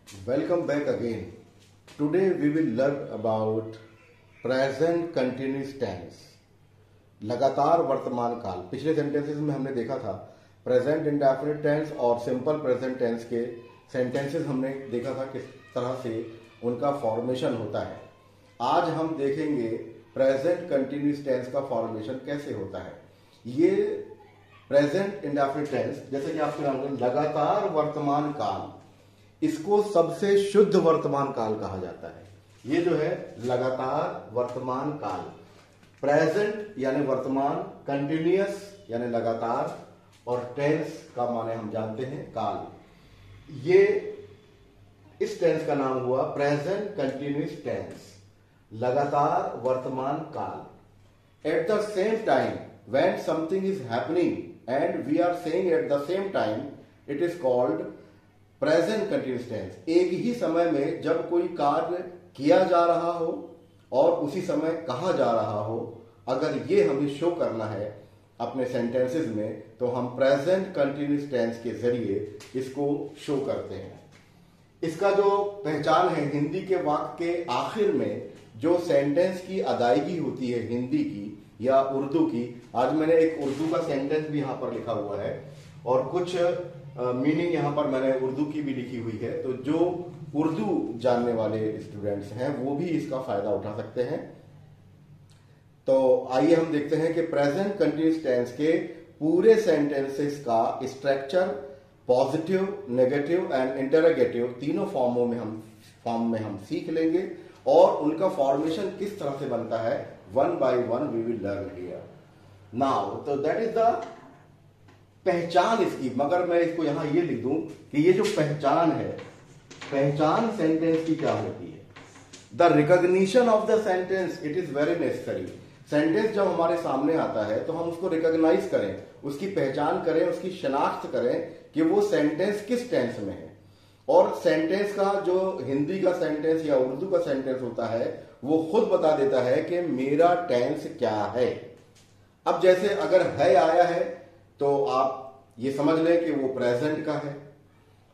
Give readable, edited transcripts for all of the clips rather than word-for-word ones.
Welcome back again. Today we will learn about present continuous tense. लगातार वर्तमान काल। पिछले सेंटेंसेस में हमने देखा था प्रेजेंट इंडेफिनिट टेंस और सिंपल प्रेजेंट टेंस के सेंटेंसेस हमने देखा था किस तरह से उनका फॉर्मेशन होता है। आज हम देखेंगे प्रेजेंट कंटिन्यूस टेंस का फॉर्मेशन कैसे होता है। ये प्रेजेंट इंडेफिनिट टेंस, जैसे कि आपके नाम में लगातार वर्तमान काल, इसको सबसे शुद्ध वर्तमान काल कहा जाता है। ये जो है लगातार वर्तमान काल, प्रेजेंट यानी वर्तमान, कंटिन्यूअस यानी लगातार, और टेंस का माने हम जानते हैं काल। ये इस टेंस का नाम हुआ प्रेजेंट कंटिन्यूअस टेंस, लगातार वर्तमान काल। At the same time when something is happening and we are saying at the same time, it is called present continuous tense. एक ही समय में जब कोई कार्य किया जा रहा हो और उसी समय कहा जा रहा हो, अगर ये हमें शो करना है अपने सेंटेंसेस में, तो हम प्रेजेंट कंटिन्यूअस टेंस के जरिए इसको शो करते हैं। इसका जो पहचान है, हिंदी के वाक्य के आखिर में जो सेंटेंस की अदायगी होती है हिंदी की या उर्दू की। आज मैंने एक उर्दू का सेंटेंस भी यहां पर लिखा हुआ है और कुछ मीनिंग यहां पर मैंने उर्दू की भी लिखी हुई है, तो जो उर्दू जानने वाले स्टूडेंट्स हैं वो भी इसका फायदा उठा सकते हैं। तो आइए हम देखते हैं कि प्रेजेंट कंटिन्यूअस टेंस के पूरे सेंटेंसेस का structure positive, negative and interrogative तीनों फॉर्म में हम सीख लेंगे और उनका फॉर्मेशन किस तरह से बनता है, one by one we will learn here now. तो दैट इज द पहचान इसकी। मगर मैं इसको यहां ये लिख दूं कि ये जो पहचान है, पहचान सेंटेंस की क्या होती है। The recognition of the sentence, it is very necessary. Sentence जब हमारे सामने आता है तो हम उसको रिकॉग्नाइज करें, उसकी पहचान करें, उसकी शनाख्त करें कि वो सेंटेंस किस टेंस में है। और सेंटेंस का जो हिंदी का सेंटेंस या उर्दू का सेंटेंस होता है वो खुद बता देता है कि मेरा टेंस क्या है। अब जैसे अगर है आया है तो आप ये समझ लें कि वो प्रेजेंट का है,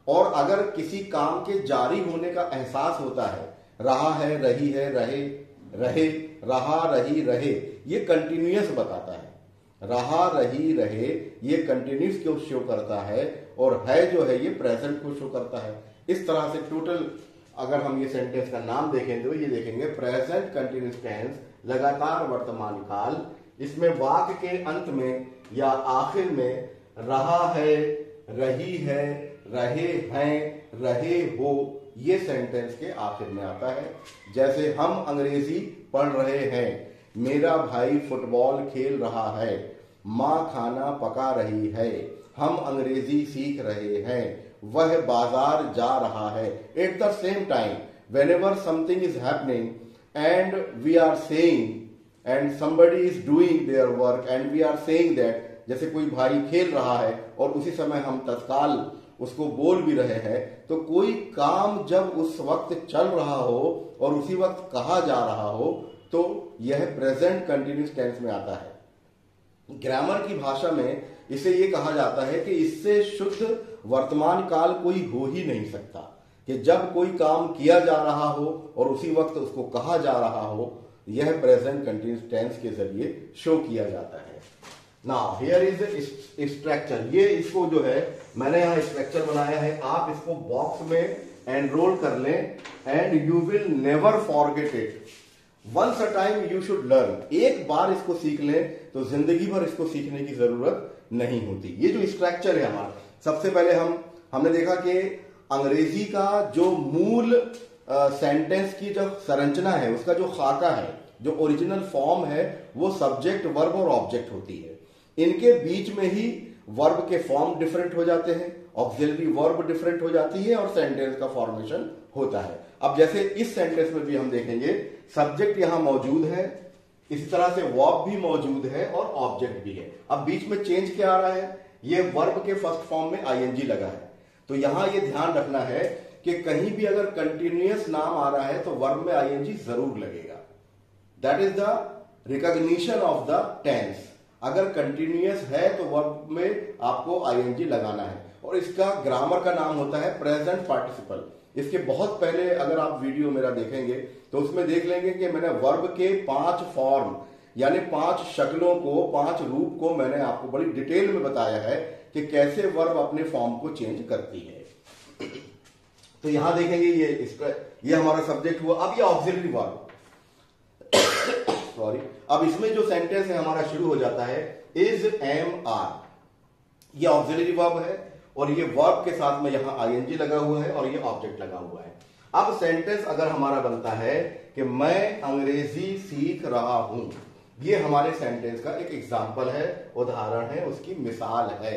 और अगर किसी काम के जारी होने का एहसास होता है, रहा है, रही है, रहे, रहा, रही, रहे, ये कंटिन्यूअस बताता है। रहा, रही, रहे, ये कंटिन्यूअस को शो करता है, और है जो है ये प्रेजेंट को शो करता है। इस तरह से टोटल अगर हम ये सेंटेंस का नाम देखें तो ये देखेंगे प्रेजेंट कंटिन्यूअस टेंस, लगातार वर्तमान काल। इसमें वाक्य के अंत में या आखिर में रहा है, रही है, रहे हैं, रहे हो, ये सेंटेंस के आखिर में आता है। जैसे हम अंग्रेजी पढ़ रहे हैं, मेरा भाई फुटबॉल खेल रहा है, माँ खाना पका रही है, हम अंग्रेजी सीख रहे हैं, वह बाजार जा रहा है। At the same time whenever something is happening and we are saying and somebody is doing their work and we are saying that, जैसे कोई भाई खेल रहा है और उसी समय हम तत्काल उसको बोल भी रहे हैं, तो कोई काम जब उस वक्त चल रहा हो और उसी वक्त कहा जा रहा हो तो यह प्रेजेंट कंटिन्यूअस टेंस में आता है। ग्रामर की भाषा में इसे यह कहा जाता है कि इससे शुद्ध वर्तमान काल कोई हो ही नहीं सकता, कि जब कोई काम किया जा रहा हो और उसी वक्त उसको कहा जा रहा हो, यह प्रेजेंट कंटिन्यूअस टेंस के जरिए शो किया जाता है। Now here is structure. ये इसको जो है मैंने यहां स्ट्रक्चर बनाया है, आप इसको बॉक्स में एनरोल कर लें and you will never forget it. Once a time you should learn. एक बार इसको सीख लें तो जिंदगी भर इसको सीखने की जरूरत नहीं होती। ये जो स्ट्रक्चर है हमारा, सबसे पहले हमने देखा कि अंग्रेजी का जो मूल सेंटेंस की जो संरचना है, उसका जो खाका है, जो ओरिजिनल फॉर्म है, वो सब्जेक्ट, वर्ब और ऑब्जेक्ट होती है। इनके बीच में ही वर्ब के फॉर्म डिफरेंट हो जाते हैं, ऑक्सिलरी वर्ब डिफरेंट हो जाती है और सेंटेंस का फॉर्मेशन होता है। अब जैसे इस सेंटेंस में भी हम देखेंगे, सब्जेक्ट यहां मौजूद है, इसी तरह से वर्ब भी मौजूद है और ऑब्जेक्ट भी है। अब बीच में चेंज क्या आ रहा है, ये वर्ब के फर्स्ट फॉर्म में आईएनजी लगा है। तो यहां ये ध्यान रखना है कि कहीं भी अगर कंटिन्यूअस नाम आ रहा है तो वर्ब में आईएनजी जरूर लगेगा। That is the recognition of the tense. अगर कंटिन्यूअस है तो वर्ब में आपको आईएनजी लगाना है। और इसका ग्रामर का नाम होता है प्रेजेंट पार्टिसिपल। इसके बहुत पहले अगर आप वीडियो मेरा देखेंगे तो उसमें देख लेंगे कि मैंने वर्ब के 5 फॉर्म यानी 5 शक्लों को, 5 रूप को मैंने आपको बड़ी डिटेल में बताया है कि कैसे वर्ब अपने फॉर्म को चेंज करती है। तो यहां देखेंगे ये हमारा सब्जेक्ट हुआ। अब ये ऑक्सिलरी वर्ब सॉरी, अब इसमें जो सेंटेंस है हमारा शुरू हो जाता है इज, एम, आर। ये ऑक्सिलरी वर्ब है और ये वर्ब के साथ में यहां आईएनजी लगा हुआ है और ये ऑब्जेक्ट लगा हुआ है। अब सेंटेंस अगर हमारा बनता है कि मैं अंग्रेजी सीख रहा हूं, ये हमारे सेंटेंस का एक एग्जांपल है, उदाहरण है, उसकी मिसाल है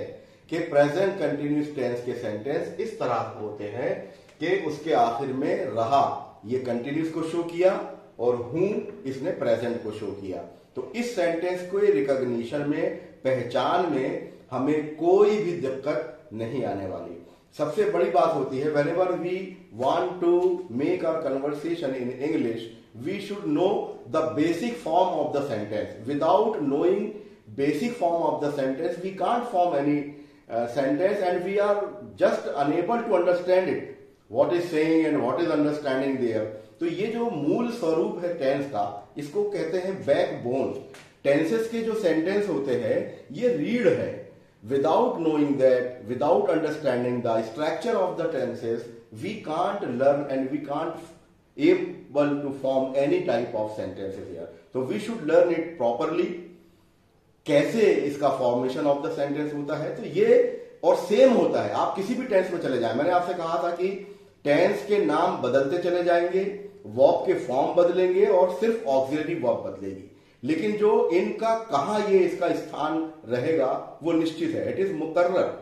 कि प्रेजेंट कंटिन्यूअस टेंस के सेंटेंस इस तरह होते हैं कि उसके आखिर में रहा, ये कंटिन्यूअस को शो किया और हूं इसने प्रेजेंट को शो किया। तो इस सेंटेंस को रिकॉग्निशन में, पहचान में हमें कोई भी दिक्कत नहीं आने वाली। सबसे बड़ी बात होती है whenever we want to make our conversation in English we should know the basic form of the sentence. Without knowing basic form of the sentence we can't form any sentence and we are just unable to understand it, what is saying and what is understanding there। तो ये जो मूल स्वरूप है tense का, इसको कहते हैं बैकबोन। टेंसेस के जो सेंटेंस होते हैं ये रीढ़ है। Without knowing that, without understanding the structure of the tenses we can't learn and we can't able to form any type of sentences here. तो we should learn it properly, कैसे इसका फॉर्मेशन ऑफ द सेंटेंस होता है। तो ये और same होता है, आप किसी भी टेंस में चले जाएं। मैंने आपसे कहा था कि टेंस के नाम बदलते चले जाएंगे, वर्ब के फॉर्म बदलेंगे और सिर्फ ऑक्सिलरी वर्ब बदलेगी, लेकिन जो इनका कहां ये इसका स्थान रहेगा वो निश्चित है। इट इज मुकर्रर,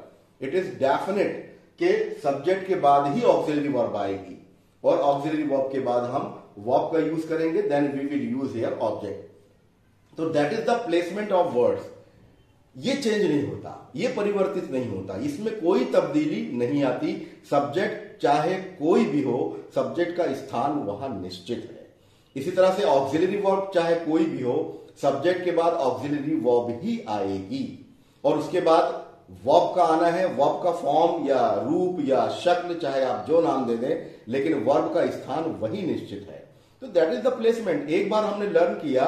इट इज डेफिनेट कि सब्जेक्ट के बाद ही ऑक्सिलरी वर्ब आएगी और ऑक्सिलरी वर्ब के बाद हम वर्ब का यूज करेंगे, then we will use here object. तो that is the placement of words. ये चेंज नहीं होता, ये परिवर्तित नहीं होता, इसमें कोई तब्दीली नहीं आती। सब्जेक्ट चाहे कोई भी हो, सब्जेक्ट का स्थान वहां निश्चित है। इसी तरह से ऑक्सिलरी वर्ब चाहे कोई भी हो, सब्जेक्ट के बाद ऑक्सिलरी वर्ब ही आएगी और उसके बाद वर्ब का आना है। वर्ब का फॉर्म या रूप या शक्ल चाहे आप जो नाम दे दें, लेकिन वर्ब का स्थान वही निश्चित है। तो दैट इज द प्लेसमेंट। एक बार हमने लर्न किया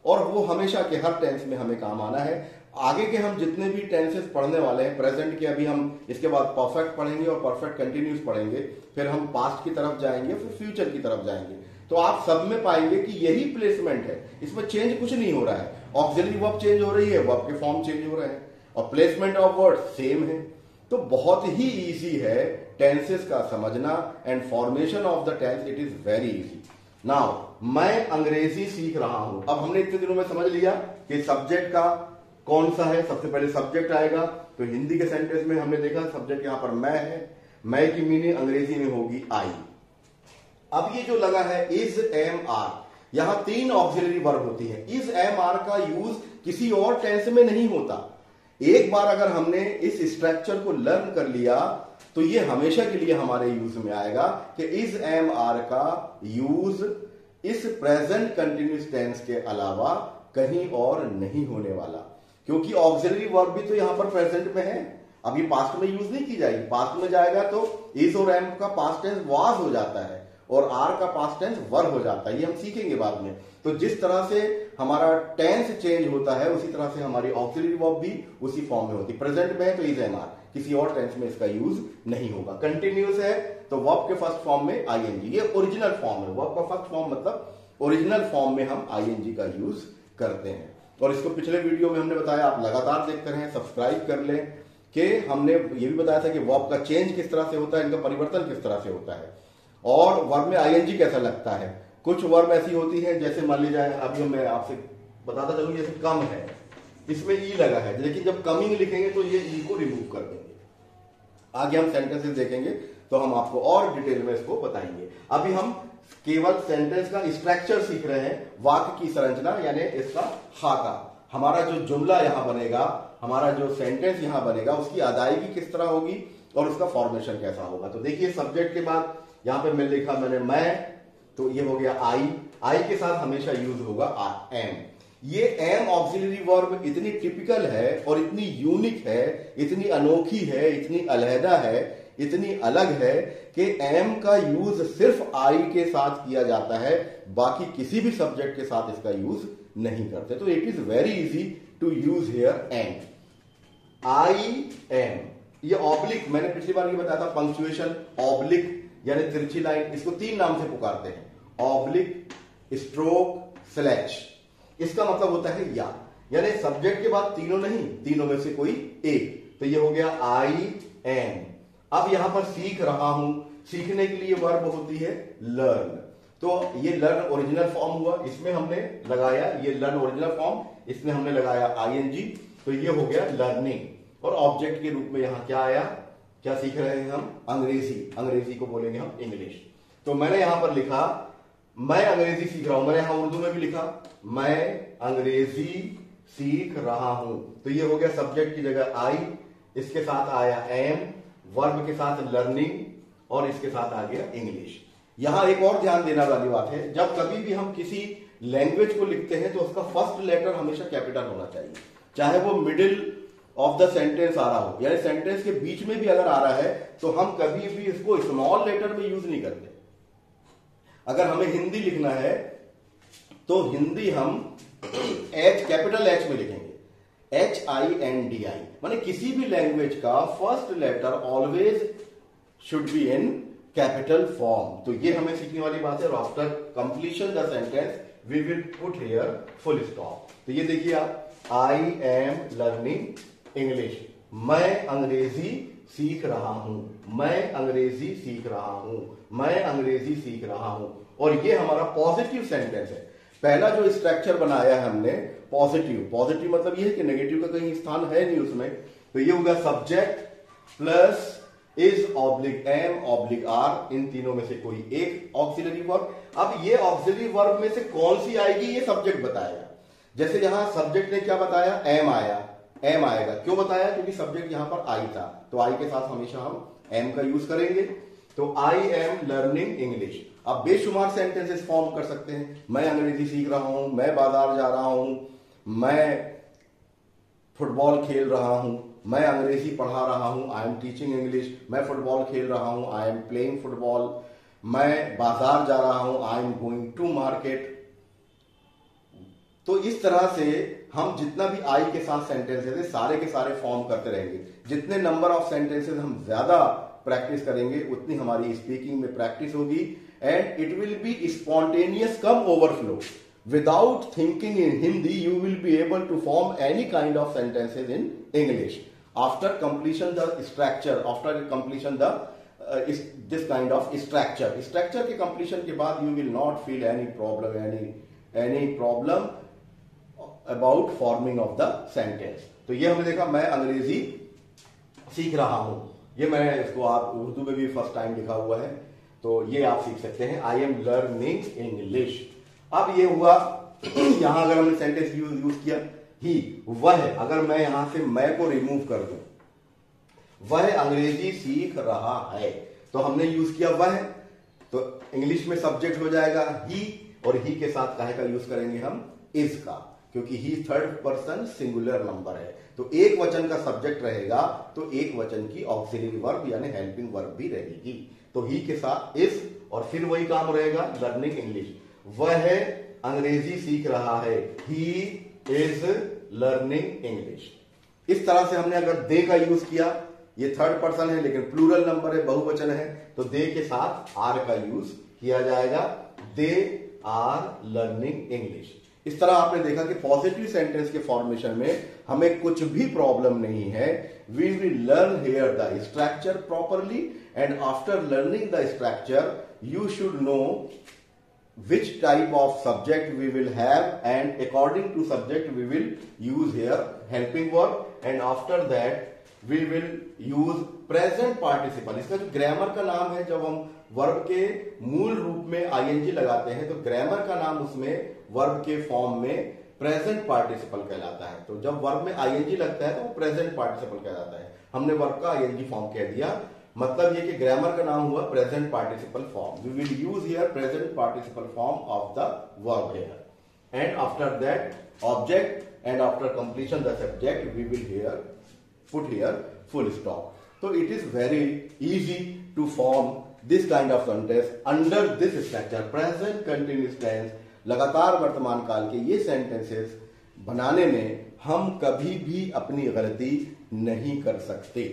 और वो हमेशा के हर टेंस में हमें काम आना है। आगे के हम जितने भी टेंसेस पढ़ने वाले हैं, प्रेजेंट के अभी हम इसके बाद परफेक्ट पढ़ेंगे और परफेक्ट कंटिन्यूस पढ़ेंगे, फिर हम पास्ट की तरफ जाएंगे, फिर फ्यूचर की तरफ जाएंगे। तो आप सब में पाएंगे कि यही प्लेसमेंट है, इसमें चेंज कुछ नहीं हो रहा है। ऑक्सिलरी वर्ब चेंज हो रही है, वर्ब के फॉर्म चेंज हो रहे हैं और प्लेसमेंट ऑफ वर्ड सेम है। तो बहुत ही इजी है टेंसेस का समझना and formation of the tense, it is very easy. Now मैं अंग्रेजी सीख रहा हूं। अब हमने इतने दिनों में समझ लिया कि सब्जेक्ट का कौन सा है। सबसे पहले सब्जेक्ट आएगा, तो हिंदी के सेंटेंस में हमने देखा सब्जेक्ट यहां पर मैं है, मैं की मीनिंग अंग्रेजी में होगी आई। अब ये जो लगा है इज, एम, आर, यहां 3 ऑक्सिलरी वर्ब होती है। इज, एम, आर का यूज किसी और टेंस में नहीं होता। एक बार अगर हमने इस स्ट्रक्चर को लर्न कर लिया तो ये हमेशा के लिए हमारे यूज में आएगा कि इज, एम, आर का यूज इस प्रेजेंट कंटिन्यूअस टेंस के अलावा कहीं और नहीं होने वाला, क्योंकि ऑक्सिलरी वर्ब भी तो यहां पर प्रेजेंट में है। अभी पास्ट में यूज नहीं की जाएगी। पास्ट में जाएगा तो इज और एम का पास्ट टेंस वाज हो जाता है और आर का पास्ट टेंस वर हो जाता है, ये हम सीखेंगे बाद में। तो जिस तरह से हमारा टेंस चेंज होता है उसी तरह से हमारी ऑक्सिलरी वर्ब भी उसी फॉर्म में होती है। प्रेजेंट में है तो इज, एम, आर, किसी और टेंस में इसका यूज नहीं होगा। कंटिन्यूअस है तो वर्ब के फर्स्ट फॉर्म में आईएनजी, ये ओरिजिनल फॉर्म है। वर्ब का फर्स्ट फॉर्म मतलब ओरिजिनल फॉर्म में हम आईएनजी का यूज करते हैं। और इसको पिछले वीडियो में हमने बताया, आप लगातार देखते रहें, सब्सक्राइब कर लें, कि हमने ये भी बताया था कि वर्ब का चेंज किस तरह से होता है, इनका परिवर्तन किस तरह से होता है और वर्ब में आईएनजी कैसा लगता है। कुछ वर्ब ऐसी होती है, जैसे मान लीजिए अभी मैं आपसे बताता चलूं, जैसे कम है, इसमें ई लगा है, लेकिन जब कमिंग लिखेंगे तो ये ई को रिमूव कर देंगे। आगे हम सेंटेंसेस देखेंगे तो हम आपको और डिटेल में इसको बताएंगे। अभी हम केवल सेंटेंस का स्ट्रक्चर सीख रहे हैं, वाक्य की संरचना, यानी इसका खाका। हमारा जो जुमला यहां बनेगा, हमारा जो सेंटेंस यहां बनेगा, उसकी अदायगी किस तरह होगी और उसका फॉर्मेशन कैसा होगा। तो देखिए, सब्जेक्ट के बाद यहां पे मैंने मैं, तो ये हो गया आई। आई के साथ हमेशा यूज होगा एम। ये एम ऑक्सिलरी वर्ब इतनी टिपिकल है और इतनी यूनिक है, इतनी अनोखी है, इतनी अलहदा है, इतनी अलग है कि एम का यूज सिर्फ आई के साथ किया जाता है, बाकी किसी भी सब्जेक्ट के साथ इसका यूज नहीं करते। तो it is very easy to use here am. I am, ये ऑब्लिक, मैंने पिछली बार ये बताया था, पंक्चुएशन, ऑब्लिक यानी तिरछी लाइन, इसको 3 नाम से पुकारते हैं, ऑब्लिक, स्ट्रोक, स्लैश। इसका मतलब होता है या, यानी सब्जेक्ट के बाद तीनों नहीं, तीनों में से कोई एक। तो ये हो गया आई एम। अब यहां पर सीख रहा हूं, सीखने के लिए वर्ब होती है लर्न। तो ये लर्न ओरिजिनल फॉर्म हुआ, इसमें हमने लगाया, ये लर्न ओरिजिनल फॉर्म, इसमें हमने लगाया आईएनजी, तो ये हो गया लर्निंग। और ऑब्जेक्ट के रूप में यहां क्या आया, क्या सीख रहे हैं हम, अंग्रेजी, अंग्रेजी को बोलेंगे हम इंग्लिश। तो मैंने यहां पर लिखा मैं अंग्रेजी सीख रहा हूं, मैंने यहां उर्दू में भी लिखा मैं अंग्रेजी सीख रहा हूं। तो ये हो गया सब्जेक्ट की जगह आई, इसके साथ आया एम, वर्ब के साथ लर्निंग, और इसके साथ आ गया इंग्लिश। यहां एक और ध्यान देने वाली बात है, जब कभी भी हम किसी लैंग्वेज को लिखते हैं तो उसका फर्स्ट लेटर हमेशा कैपिटल होना चाहिए, चाहे वो मिडिल ऑफ द सेंटेंस आ रहा हो, यानी सेंटेंस के बीच में भी अगर आ रहा है तो हम कभी भी इसको स्मॉल लेटर में यूज नहीं करते। अगर हमें हिंदी लिखना है तो हिंदी हम एच, कैपिटल एच में लिखेंगे, HINDI, माने किसी भी लैंग्वेज का first letter always should be in capital form. तो ये हमें सीखने वाली बात है। After completion the sentence we will put here full stop. तो ये देखिए आप, आई एम लर्निंग इंग्लिश, मैं अंग्रेजी सीख रहा हूं, मैं अंग्रेजी सीख रहा हूं, मैं अंग्रेजी सीख रहा हूं। और ये हमारा पॉजिटिव सेंटेंस है। पहला जो स्ट्रक्चर बनाया है हमने पॉजिटिव, पॉजिटिव मतलब ये है कि नेगेटिव का कहीं स्थान है नहीं उसमें। तो ये होगा subject plus is oblique am oblique are, इन तीनों में से कोई एक ऑक्सिलरी वर्ब। अब ये ऑक्सिलरी वर्ब में से कौन सी आएगी ये सब्जेक्ट बताएगा। जैसे यहां सब्जेक्ट ने क्या बताया, एम आया, एम आएगा। क्यों बताया, क्योंकि सब्जेक्ट यहां पर आई था, तो आई के साथ हमेशा हम एम का यूज करेंगे। तो आई एम लर्निंग इंग्लिश। अब बेशुमार सेंटेंसेस फॉर्म कर सकते हैं, मैं अंग्रेजी सीख रहा हूं, मैं बाजार जा रहा हूं, मैं फुटबॉल खेल रहा हूं, मैं अंग्रेजी पढ़ा रहा हूं, आई एम टीचिंग इंग्लिश, मैं फुटबॉल खेल रहा हूं, आई एम प्लेइंग फुटबॉल, मैं बाजार जा रहा हूं, I am going to market. तो इस तरह से हम जितना भी आई के साथ सेंटेंसेस है सारे के सारे फॉर्म करते रहेंगे। जितने नंबर ऑफ सेंटेंसेस हम ज्यादा प्रैक्टिस करेंगे उतनी हमारी स्पीकिंग में प्रैक्टिस होगी, and it will be spontaneous come overflow. Without thinking in Hindi, you will be able to form any kind of sentences in English. After completion the structure, after completion the this kind of structure के completion के बाद you will not feel any problem about forming of the sentence. तो ये हमने देखा, मैं अंग्रेजी सीख रहा हूं, ये मैं इसको आप उर्दू में भी फर्स्ट टाइम लिखा हुआ है, तो ये आप सीख सकते हैं, आई एम लर्निंग इंग्लिश। अब ये हुआ यहां अगर हमने सेंटेंस यूज किया ही, वह, अगर मैं यहां से मैं को रिमूव कर दूं, वह अंग्रेजी सीख रहा है, तो हमने यूज किया वह, तो इंग्लिश में सब्जेक्ट हो जाएगा ही, और ही के साथ काहे का यूज करेंगे हम, इज का, क्योंकि ही थर्ड पर्सन सिंगुलर नंबर है। तो एक वचन का सब्जेक्ट रहेगा तो एक वचन की ऑक्सिलरी वर्ब यानी हेल्पिंग वर्ब भी रहेगी। तो ही के साथ इज, और फिर वही काम रहेगा लर्निंग इंग्लिश, वह अंग्रेजी सीख रहा है, ही इज लर्निंग इंग्लिश। इस तरह से हमने अगर दे का यूज किया, ये थर्ड पर्सन है लेकिन प्लूरल नंबर है, बहुवचन है, तो दे के साथ आर का यूज किया जाएगा, दे आर लर्निंग इंग्लिश। इस तरह आपने देखा कि पॉजिटिव सेंटेंस के फॉर्मेशन में हमें कुछ भी प्रॉब्लम नहीं है। We will learn here the structure properly, and after learning the structure you should know which type of subject we will have, and according to subject we will use here helping verb, and after that we will use present participle। इसका जो grammar का नाम है, जब हम verb के मूल रूप में आईएनजी लगाते हैं तो ग्रामर का नाम उसमें वर्ब के फॉर्म में प्रेजेंट पार्टिसिपल कहलाता है। तो जब वर्ब में आईएनजी लगता है तो वो प्रेजेंट पार्टिसिपल कहलाता है। हमने वर्ब का आईएनजी फॉर्म कह दिया, मतलब ये कि ग्रामर का नाम हुआ present participle form. We will use here present participle form of the verb here. and after that object, and after completion the subject we will here put here full stop. So it is very easy to form this kind of sentence under this structure. Present continuous tense, लगातार वर्तमान काल के ये sentences बनाने में हम कभी भी अपनी गलती नहीं कर सकते.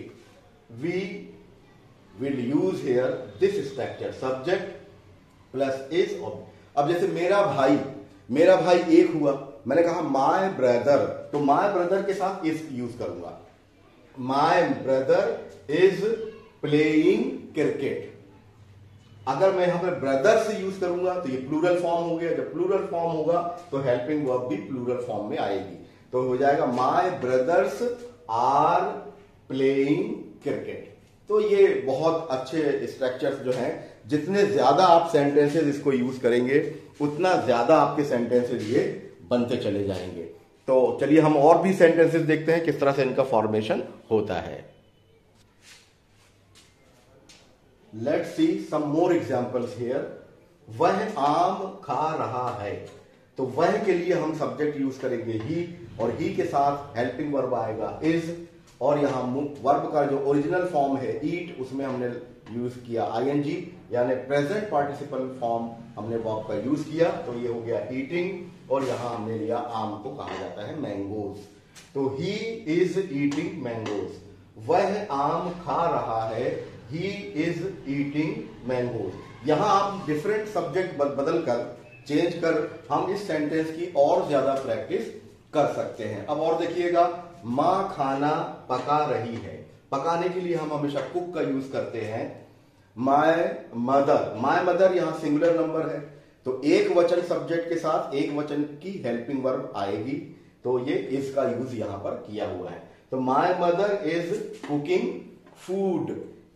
We will use here this structure, subject plus is object. अब जैसे मेरा भाई एक हुआ, मैंने कहा माय ब्रदर, तो माय ब्रदर के साथ इज यूज करूंगा. My brother is playing cricket. अगर मैं यहां पर ब्रदर से यूज करूंगा तो ये प्लूरल फॉर्म हो गया. जब प्लूरल फॉर्म होगा तो हेल्पिंग वर्ब भी प्लूरल फॉर्म में आएगी. तो हो जाएगा my brothers are playing cricket. तो ये बहुत अच्छे स्ट्रक्चर्स जो हैं, जितने ज्यादा आप सेंटेंसेस इसको यूज करेंगे उतना ज्यादा आपके सेंटेंसेस ये बनते चले जाएंगे. तो चलिए हम और भी सेंटेंसेस देखते हैं किस तरह से इनका फॉर्मेशन होता है. Let's see some more examples here. वह आम खा रहा है, तो वह के लिए हम सब्जेक्ट यूज करेंगे ही, और ही के साथ हेल्पिंग वर्ब आएगा इज, और यहां वर्ब का जो ओरिजिनल फॉर्म है ईट, उसमें हमने यूज किया आईएनजी, यानी प्रेजेंट पार्टिसिपल फॉर्म हमने वर्ब का यूज किया. तो ये हो गया ईटिंग, और यहां हमने लिया आम को कहा जाता है मैंगोज. तो ही इज ईटिंग मैंगोज. वह आम खा रहा है, ही इज ईटिंग मैंगोज. यहां आप डिफरेंट सब्जेक्ट बदल कर चेंज कर हम इस सेंटेंस की और ज्यादा प्रैक्टिस कर सकते हैं. अब और देखिएगा, मां खाना पका रही है. पकाने के लिए हम हमेशा कुक का यूज करते हैं. माय मदर यहां सिंगुलर नंबर है, तो एक वचन सब्जेक्ट के साथ एक वचन की हेल्पिंग वर्ब आएगी. तो ये इज का यूज यहां पर किया हुआ है. तो my mother is cooking food.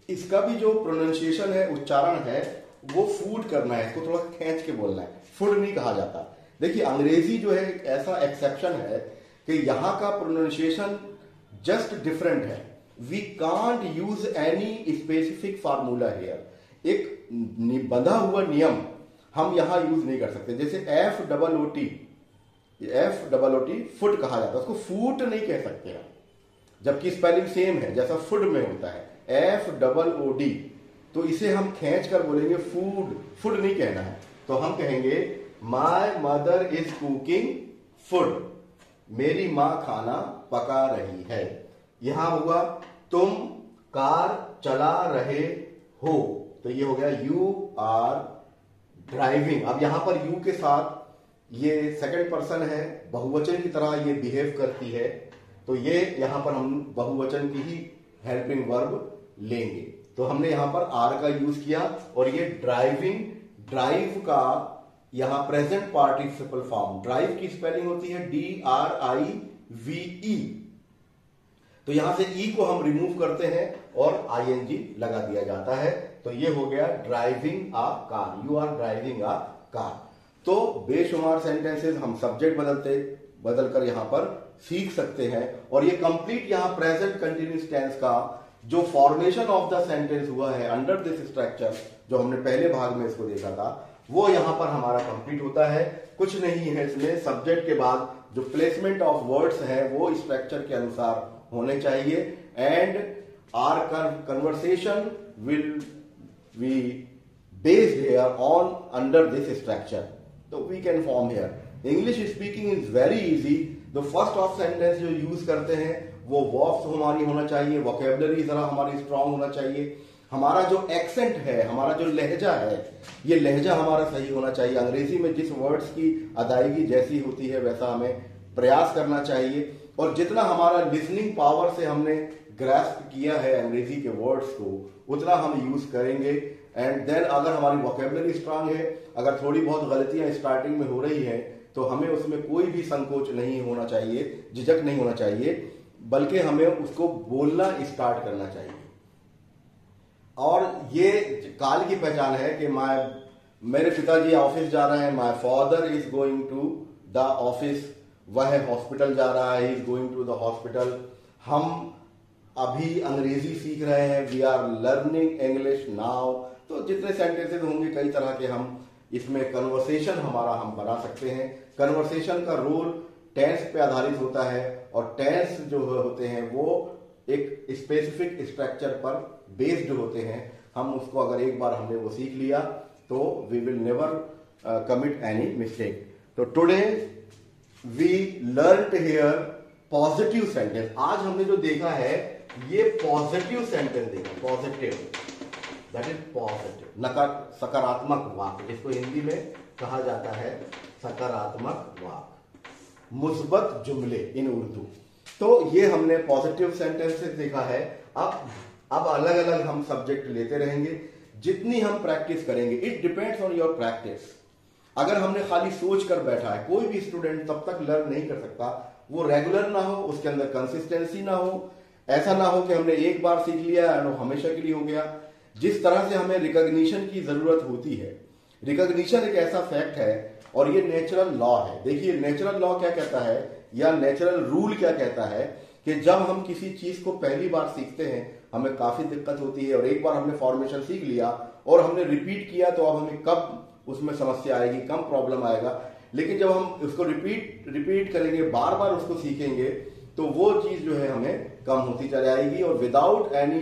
इसका भी जो प्रोनाउंसिएशन है, उच्चारण है, वो फूड करना है. इसको थोड़ा खींच के बोलना है, फूड नहीं कहा जाता. देखिए अंग्रेजी जो है एक ऐसा एक्सेप्शन है कि यहां का प्रोनाउंसिएशन जस्ट डिफरेंट है. We can't use any specific formula here. एक बंधा हुआ नियम हम यहां यूज नहीं कर सकते. जैसे F double O T foot कहा जाता है, उसको फूट नहीं कह सकते हम, जबकि स्पेलिंग सेम है जैसा फुड में होता है, एफ डबल ओ डी. तो इसे हम खींच कर बोलेंगे फूड नहीं कहना है. तो हम कहेंगे my mother is cooking food. मेरी मां खाना पका रही है. यहां हुआ तुम कार चला रहे हो, तो ये हो गया यू आर ड्राइविंग. अब यहां पर यू के साथ ये सेकंड पर्सन है, बहुवचन की तरह ये बिहेव करती है. तो ये यहां पर हम बहुवचन की ही हेल्पिंग वर्ब लेंगे. तो हमने यहां पर आर का यूज किया, और ये ड्राइव का यहां प्रेजेंट पार्टिसिपल फॉर्म. ड्राइव की स्पेलिंग होती है DRIVE. तो यहां से ई को हम रिमूव करते हैं और आईएनजी लगा दिया जाता है. तो ये हो गया driving a car. You are driving a car. तो बेशुमार सेंटेंसेस हम सब्जेक्ट बदलकर यहां पर सीख सकते हैं. और ये कंप्लीट यहां प्रेजेंट कंटिन्यूअस टेंस का जो फॉर्मेशन ऑफ द सेंटेंस हुआ है अंडर दिस स्ट्रक्चर, जो हमने पहले भाग में इसको देखा था, वो यहां पर हमारा कंप्लीट होता है. कुछ नहीं है इसमें. सब्जेक्ट के बाद जो प्लेसमेंट ऑफ वर्ड्स है वो स्ट्रक्चर के अनुसार होने चाहिए. And our conversation will be based here on under this structure. तो we can form here. English speaking is very easy. The first of sentence जो यूज करते हैं वो वर्ब्स हमारी होना चाहिए, वोकेबलरी जरा हमारी स्ट्रांग होना चाहिए. हमारा जो एक्सेंट है, हमारा जो लहजा है, ये लहजा हमारा सही होना चाहिए. अंग्रेजी में जिस वर्ड्स की अदायगी जैसी होती है वैसा हमें प्रयास करना चाहिए. और जितना हमारा लिसनिंग पावर से हमने ग्रास्प किया है अंग्रेजी के वर्ड्स को, उतना हम यूज करेंगे. एंड देन अगर हमारी वोकेबलरी स्ट्रांग है, अगर थोड़ी बहुत गलतियां स्टार्टिंग में हो रही है, तो हमें उसमें कोई भी संकोच नहीं होना चाहिए, झिझक नहीं होना चाहिए, बल्कि हमें उसको बोलना स्टार्ट करना चाहिए. और ये काल की पहचान है कि मेरे पिताजी ऑफिस जा रहे हैं. My father is going to the office. वह हॉस्पिटल जा रहा है, is going to the hospital. हम अभी अंग्रेजी सीख रहे हैं, we are learning English now. तो जितने सेंटेंसेस होंगे कई तरह के हम इसमें कन्वर्सेशन हमारा हम बना सकते हैं। कन्वर्सेशन का रोल टेंस पे आधारित होता है और टेंस जो होते हैं वो एक स्पेसिफिक स्ट्रक्चर पर बेस्ड होते हैं। हम उसको अगर एक बार हमने वो सीख लिया तो we will never commit any mistake. तो today we learned here positive sentence. आज हमने जो देखा है ये पॉजिटिव सेंटेंस देखा, पॉजिटिव, दैट इज पॉजिटिव, सकारात्मक वाक्य, इसको हिंदी में कहा जाता है सकारात्मक वाक्य, मुस्बत जुमले इन उर्दू। तो ये हमने पॉजिटिव सेंटेंसेस देखा है। अब अलग अलग हम सब्जेक्ट लेते रहेंगे, जितनी हम प्रैक्टिस करेंगे, it depends on your practice. अगर हमने खाली सोच कर बैठा है, कोई भी स्टूडेंट तब तक लर्न नहीं कर सकता, वो रेगुलर ना हो, उसके अंदर कंसिस्टेंसी ना हो, ऐसा ना हो कि हमने एक बार सीख लिया और हमेशा के लिए हो गया। जिस तरह से हमें रिकॉग्निशन की जरूरत होती है, रिकॉग्निशन एक ऐसा फैक्ट है और ये नेचुरल लॉ है। देखिए नेचुरल लॉ क्या कहता है या नेचुरल रूल क्या कहता है कि जब हम किसी चीज को पहली बार सीखते हैं हमें काफी दिक्कत होती है, और एक बार हमने फॉर्मेशन सीख लिया और हमने रिपीट किया तो अब हमें कब उसमें समस्या आएगी, कम प्रॉब्लम आएगा। लेकिन जब हम उसको रिपीट करेंगे, बार बार उसको सीखेंगे, तो वो चीज जो है हमें कम होती चली जाएगी। और without any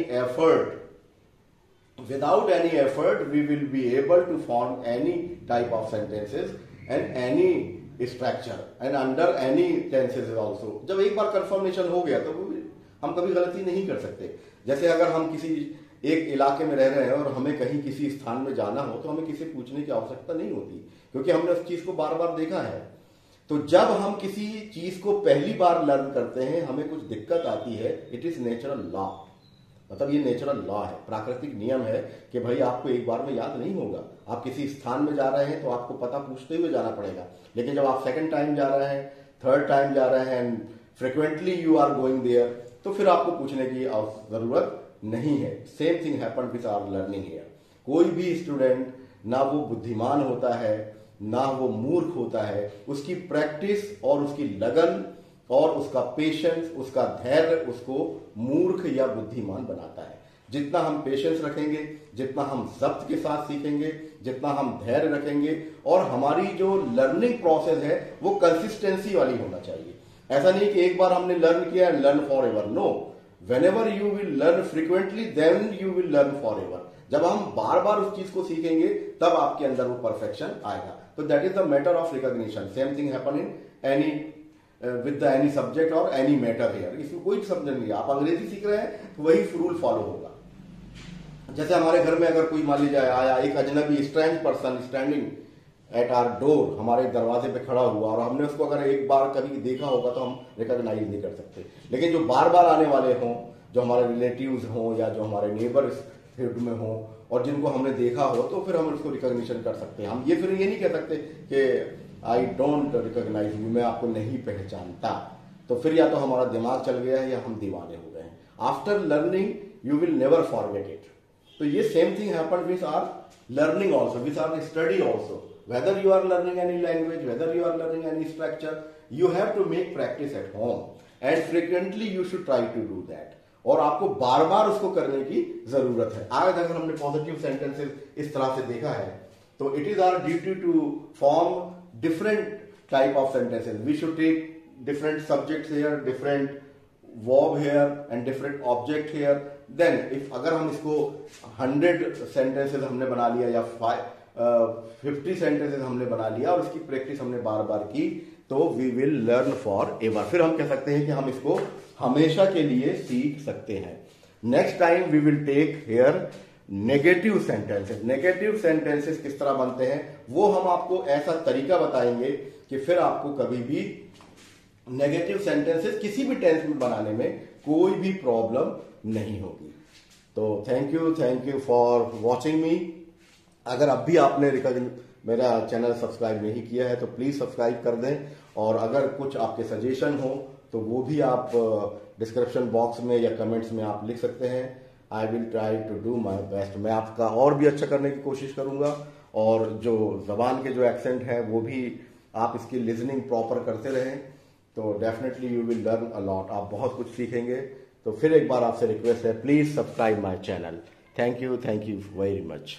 effort we will be able to form any type of sentences and any structure and under any tenses also. जब एक बार कंफर्मेशन हो गया तो हम कभी गलती नहीं कर सकते। जैसे अगर हम किसी एक इलाके में रह रहे हैं और हमें कहीं किसी स्थान में जाना हो तो हमें किसी पूछने की आवश्यकता नहीं होती, क्योंकि हमने उस चीज को बार बार देखा है। तो जब हम किसी चीज को पहली बार लर्न करते हैं हमें कुछ दिक्कत आती है, इट इज नेचुरल लॉ, मतलब ये नेचुरल लॉ है, प्राकृतिक नियम है कि भाई आपको एक बार में याद नहीं होगा। आप किसी स्थान में जा रहे हैं तो आपको पता पूछते हुए जाना पड़ेगा, लेकिन जब आप सेकंड टाइम जा रहे हैं, थर्ड टाइम जा रहे हैं and frequently you are going there, तो फिर आपको पूछने की जरूरत नहीं है। Same thing happen with our learning here. कोई भी स्टूडेंट ना वो बुद्धिमान होता है ना वो मूर्ख होता है, उसकी प्रैक्टिस और उसकी लगन और उसका पेशेंस, उसका धैर्य उसको मूर्ख या बुद्धिमान बनाता है। जितना हम पेशेंस रखेंगे, जितना हम जब्त के साथ सीखेंगे, जितना हम धैर्य रखेंगे, और हमारी जो लर्निंग प्रोसेस है वो कंसिस्टेंसी वाली होना चाहिए। ऐसा नहीं कि एक बार हमने लर्न किया and learn for ever. No, whenever you will learn frequently then you will learn for ever. जब हम बार बार उस चीज को सीखेंगे तब आपके अंदर वो परफेक्शन आएगा। तो that is the matter of recognition. Same thing happen in any with any subject और एनी मैटर हियर। इसमें कोई शब्द नहीं है, आप अंग्रेजी सीख रहे हैं तो वही रूल फॉलो होगा। जैसे हमारे घर में अगर कोई मान लीजिए आया, एक अजनबी strange person standing at our door, हमारे दरवाजे पे खड़ा हुआ, और हमने उसको अगर एक बार कभी देखा होगा तो हम रिकॉग्नाइज नहीं कर सकते। लेकिन जो बार बार आने वाले हों, जो हमारे रिलेटिव्स हों या जो हमारे नेबर्स फील्ड में हों और जिनको हमने देखा हो, तो फिर हम उसको रिकॉग्निशन कर सकते हैं। हम ये फिर ये नहीं कह सकते कि आई डोंट रिकॉग्नाइज यू, मैं आपको नहीं पहचानता। तो फिर या तो हमारा दिमाग चल गया है या हम दीवाने हो गए हैं। After learning you will never forget it. तो ये same thing happen with our learning also, with our study also. Whether you are learning any language, whether you are learning any structure, you have to make practice at home and frequently you should try to do that. और आपको बार बार उसको करने की जरूरत है। आज अगर हमने पॉजिटिव सेंटेंसेस इस तरह से देखा है तो it is our duty to form different type of sentences. We should take different subjects here, different verb here and different object here. Then if अगर हम इसको 100 सेंटेंसेस हमने बना लिया या 50 सेंटेंसेस हमने बना लिया और इसकी प्रैक्टिस हमने बार बार की, तो we will learn for ever. फिर हम कह सकते हैं कि हम इसको हमेशा के लिए सीख सकते हैं। Next time we will take here negative sentences. Negative sentences किस तरह बनते हैं वो हम आपको ऐसा तरीका बताएंगे कि फिर आपको कभी भी नेगेटिव सेंटेंसेस किसी भी टेंस में बनाने में कोई भी प्रॉब्लम नहीं होगी। तो थैंक यू फॉर वॉचिंग मी। अगर अब भी आपने मेरा चैनल सब्सक्राइब नहीं किया है तो प्लीज सब्सक्राइब कर दें, और अगर कुछ आपके सजेशन हो तो वो भी आप डिस्क्रिप्शन बॉक्स में या कमेंट्स में आप लिख सकते हैं। I will try to do my best. मैं आपका और भी अच्छा करने की कोशिश करूंगा, और जो जबान के जो एक्सेंट है वो भी आप इसकी लिसनिंग प्रॉपर करते रहें तो definitely you will learn a lot. आप बहुत कुछ सीखेंगे। तो फिर एक बार आपसे रिक्वेस्ट है, please subscribe my channel. Thank you very much.